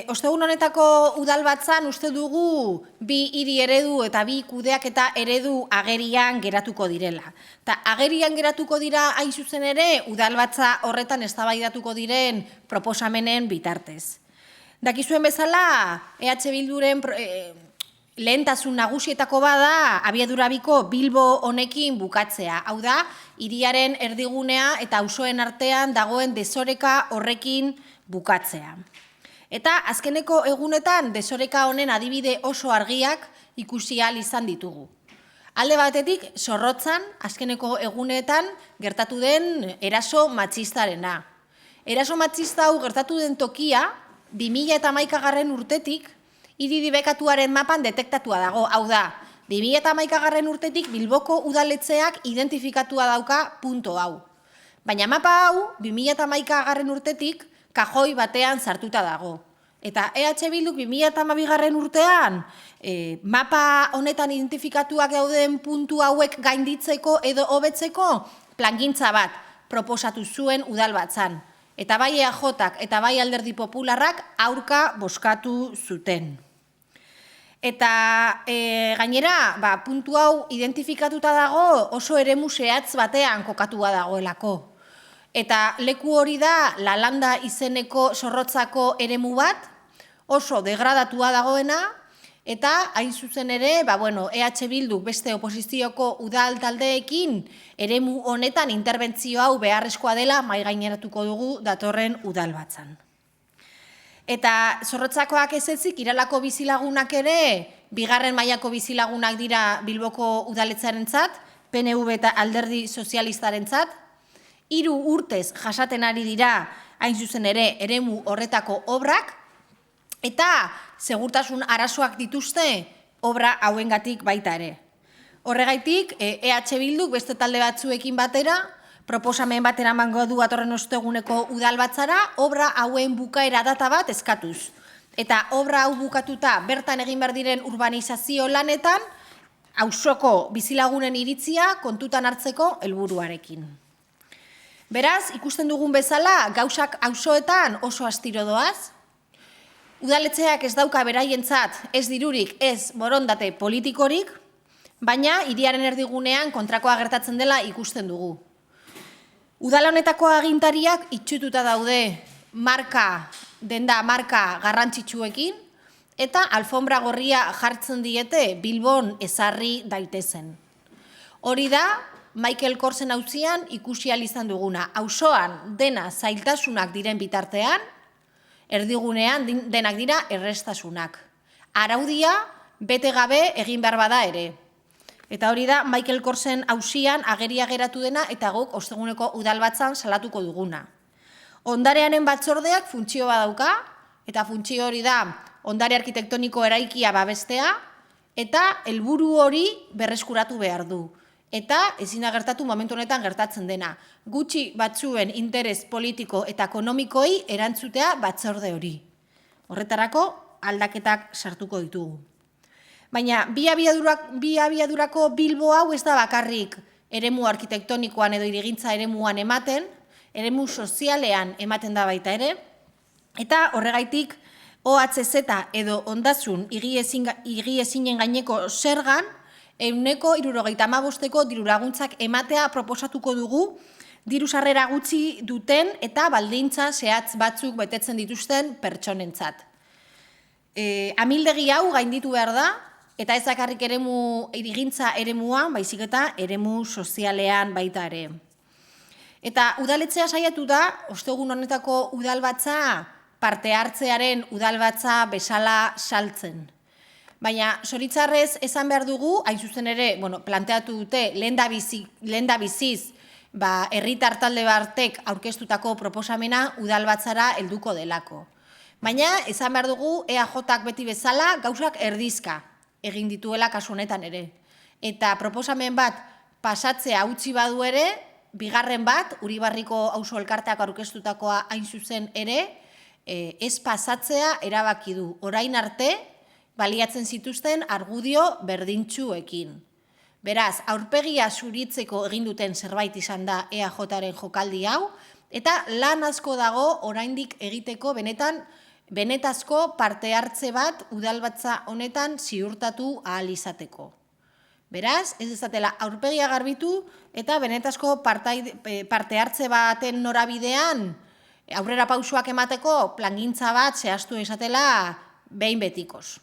Ostegun honetako udalbatzan uste dugu bi hiri eredu eta bi kudeaketa eredu agerian geratuko direla. Ta agerian geratuko dira hain zuzen ere udalbatza horretan eztabaidatuko diren proposamenen bitartez. Dakizuen bezala, EH Bilduren lehentasun nagusietako bada abiadurabiko Bilbo honekin bukatzea. Hau da, hiriaren erdigunea eta auzoen artean dagoen desoreka horrekin bukatzea. Eta azkeneko egunetan desoreka honen adibide oso argiak ikusi ahal izan ditugu. Alde batetik, Zorrotzan, azkeneko egunetan gertatu den eraso matxistarena. Eraso matxista hau gertatu den tokia, 2011 urtetik, hiri debekatuaren mapan detektatua dago. Hau da, 2011 urtetik Bilboko udaletxeak identifikatua dauka punto hau. Baina mapa hau, 2011 urtetik, kajoi batean sartuta dago. Eta EH Bilduk 2012 urtean, mapa honetan identifikatuak dauden puntu hauek gainditzeko edo hobetzeko plangintza bat proposatu zuen udalbatzan. Eta bai EAJak eta bai Alderdi Popularrak aurka bozkatu zuten. Eta gainera, puntu hau identifikatuta dago oso eremu zehatz batean kokatua dagoelako. Eta leku hori da Lalanda izeneko Zorrotzako eremu bat, oso degradatua dagoena, eta hain zuzen ere, EH Bilduk beste oposizioko udal taldeekin eremu honetan interbentzio hau beharrezkoa dela mahai gaineratuko dugu datorren udalbatzan. Eta Zorrotzakoak ez ezik, Iralako bizilagunak ere, bigarren mailako bizilagunak dira Bilboko udaletxearentzat, PNV eta Alderdi Sozialistarentzat, 3 urtez jasaten ari dira hain zuzen ere eremu horretako obrak, eta segurtasun arazoak dituzte obra hauengatik baita ere. Horregaitik, EH Bilduk beste talde batzuekin batera, proposamen bat eramango du datorren osteguneko udalbatzara, obra hauen bukaera data bat eskatuz. Eta obra hau bukatuta bertan egin behar diren urbanizazio lanetan, auzoko bizilagunen iritzia kontutan hartzeko helburuarekin. Beraz, ikusten dugun bezala, gauzak auzoetan oso astiro doaz. Udaletxeak ez dauka beraientzat ez dirurik, ez borondate politikorik, baina hiriaren erdigunean kontrakoa gertatzen dela ikusten dugu. Udal honetako agintariak itxututa daude denda marka garrantzitsuekin, eta alfombra gorria jartzen diete Bilbon ezarri daitezen. Hori da, Michael Korsen auzian ikusi ahal izan duguna. Auzoan dena zailtasunak diren bitartean, erdigunean denak dira errestasunak. Araudia bete gabe egin behar bada ere. Eta hori da Michael Korsen auzian ageria geratu dena eta guk osteguneko udalbatzan salatuko duguna. Ondarearen batzordeak funtzio badauka, eta funtzio hori da ondare arkitektoniko eraikia babestea, eta helburu hori berreskuratu behar du. Eta ezin da gertatu momentu honetan gertatzen dena. Gutxi batzuen interes politiko eta ekonomikoi erantzutea batzorde hori. Horretarako aldaketak sartuko ditugu. Baina bi abiadurako Bilbo hau ez da bakarrik eremu arkitektonikoan edo hirigintza eremuan ematen, eremu sozialean ematen da baita ere, eta horregaitik OHZ edo ondasun higiezinen gaineko zergan, 175 dirulaguntzak ematea proposatuko dugu, diru sarrera gutxi duten eta baldintza zehatz batzuk betetzen dituzten pertsonentzat. Amildegi hau gainditu behar da, eta ez bakarrik hirigintza eremuan, baizik eta eremu sozialean baita ere. Eta udaletxea saiatu da, ostegun honetako udalbatza parte hartzearen udalbatza bezala saltzen. Baina, zoritzarrez esan behar dugu, hain zuzen ere, planteatu dute, lehen da biziz, herritar talde batek aurkeztutako proposamena udalbatzara helduko delako. Baina, esan behar dugu, EAJak beti bezala, gauzak erdizka egin dituela kasu honetan ere. Eta proposamen bat pasatzea utzi badu ere, bigarren bat, Uribarriko auzo elkarteak aurkeztutakoa hain zuzen ere, ez pasatzea erabaki du. Orain arte, baliatzen zituzten argudio berdintsuekin. Beraz, aurpegia zuritzeko egin duten zerbait izan da EAJaren jokaldi hau, eta lan asko dago oraindik egiteko benetan benetazko parte hartze bat udalbatza honetan ziurtatu ahal izateko. Beraz, ez dezatela aurpegia garbitu eta benetazko parte hartze baten norabidean aurrera pausuak emateko plangintza bat zehaztu izatela behin betikoz.